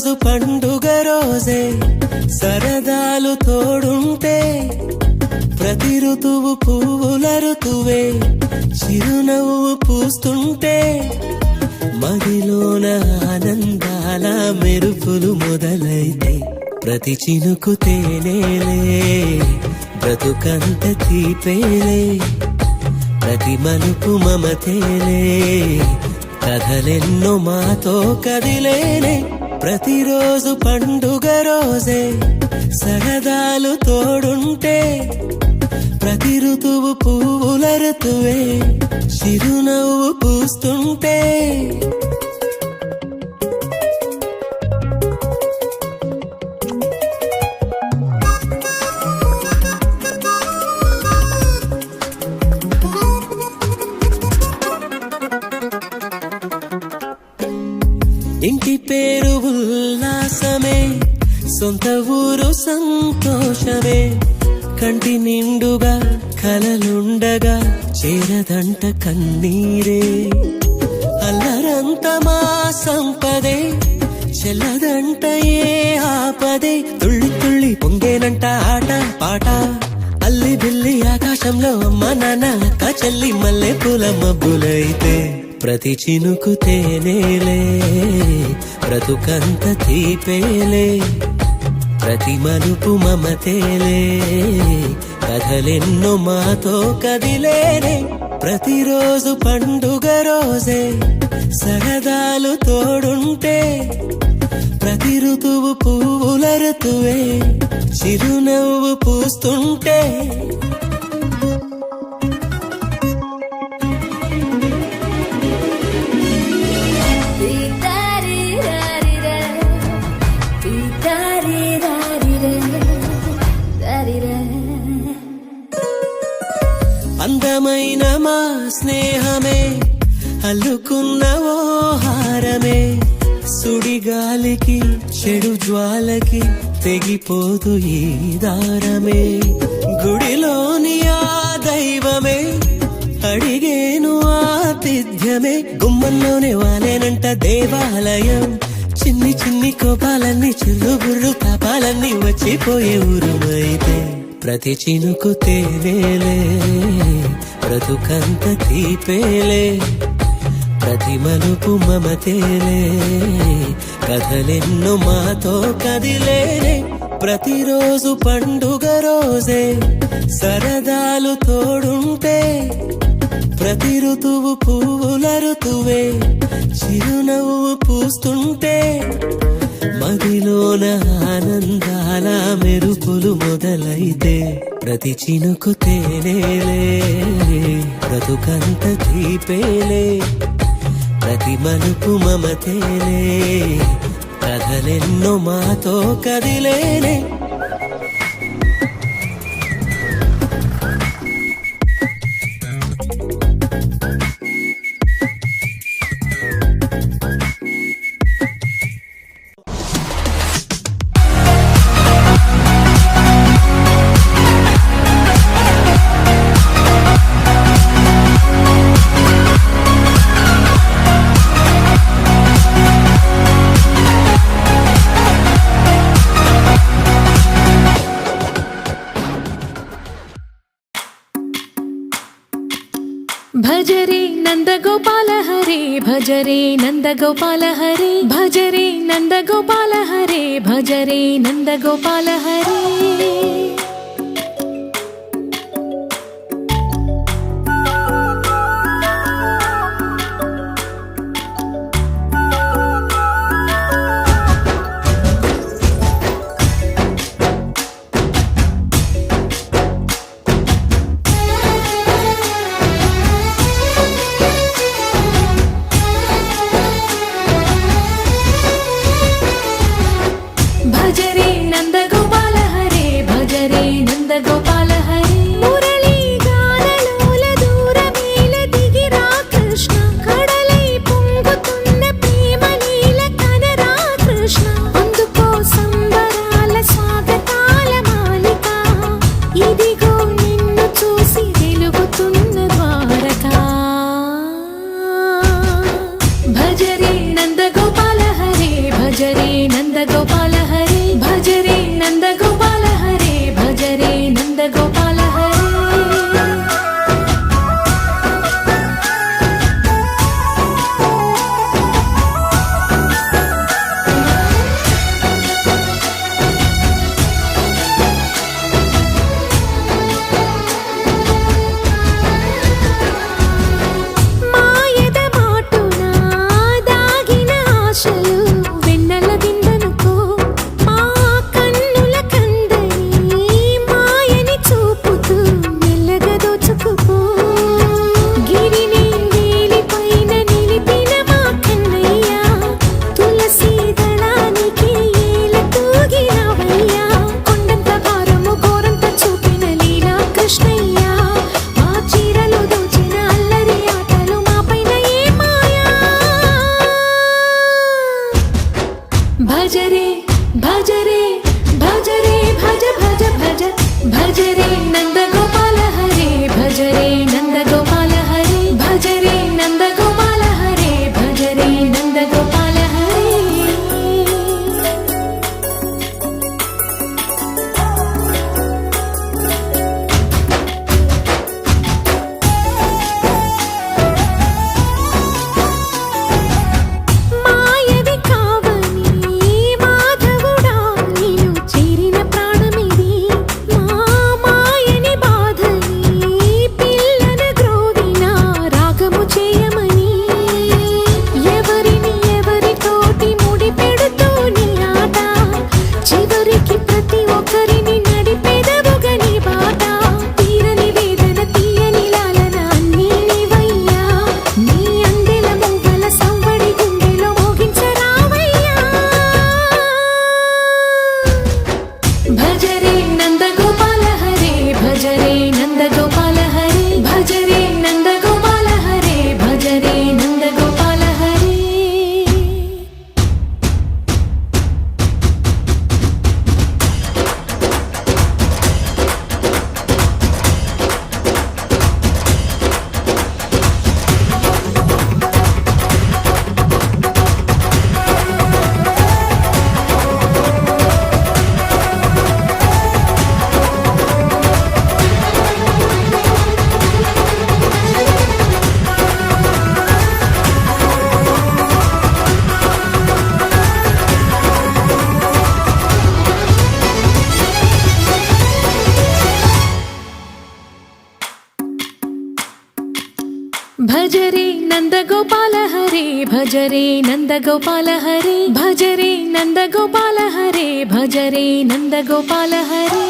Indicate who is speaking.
Speaker 1: ప్రతిరోజు పండుగ రోజే సరదాలు తోడుంటే ప్రతి ఋతువు పువ్వుల ఋతువే చిరునవ్వు పూస్తుంటే మదిలోన ఆనందాల మెరుపులు మొదలైతే ప్రతి చినుకు తేనేలే బ్రతుకంత తీపేలే ప్రతి మలుపు మమతేలే కథలెన్నో మాతో కదిలేనే ప్రతిరోజు పండుగ రోజే సరదాలు తోడుంటే ప్రతి ఋతువు పువ్వుల ఋతువే చిరునవ్వు పూస్తుంటే ఇంటి పేరు ఉల్లాసమే సొంత ఊరు సంతోషమే కంటి నిండుగా కలలుండగా చేరదంట కన్నీరే అల్లరంత మా సంపదే చెల్లదంట ఏ ఆపదే తుళ్ళి తుళ్ళి పొంగేనంట ఆట పాట అల్లి బిల్లి ఆకాశంలో అమ్మ నాన్న అక్క చెల్లి మల్లె పూల మబ్బులైతే ప్రతి చినుకు తేనేలే బ్రతుకంత తీపేలే ప్రతి మలుపు మమతేలే కథలెన్నో మాతో కదిలేనే ప్రతిరోజు పండుగ రోజే సరదాలు తోడుంటే ప్రతి ఋతువు పువ్వుల ఋతువే చిరునవ్వు పూస్తుంటే అందమైన మా స్నేహమే అల్లుకున్న ఓ హారమే సుడిగాలికి చెడు జ్వాలకి తెగిపోదు ఈ దారమే గుడిలోని ఆ దైవమే అడిగేను ఆతిథ్యమే గుమ్మంలోనే వాలేనంట దేవాలయం చిన్ని చిన్ని కోపాలన్నీ చిల్లుబుర్రు పాపాలన్నీ వచ్చిపోయే ఊరుమైతే ప్రతి చినుకు తేనేలే బ్రతుకంత తీపేలే ప్రతి మలుపు మమతేలే కథలెన్నో మాతో కదిలేనే ప్రతిరోజు పండుగ రోజే సరదాలు తోడుంటే ప్రతి ఋతువు పువ్వుల ఋతువే చిరునవ్వు పూస్తుంటే మదిలోన ఆనందాల మెరుపులు మొదలైతే ప్రతి చినుకు తేనేలే బ్రతుకంత తీపేలే ప్రతి మలుపు మమతేలే కథలెన్నో మాతో కదిలేనే
Speaker 2: भजरे नंदगोपाल हरे भजरे नंदगोपाल हरे भजरे नंदगोपाल हरे भजरे नंदगोपाल हरे भजरे భజరే నందగోపాల హరే భజరే నందగోపాల హరే భజరే నందగోపాల హరే భజరే నందగోపాల హరే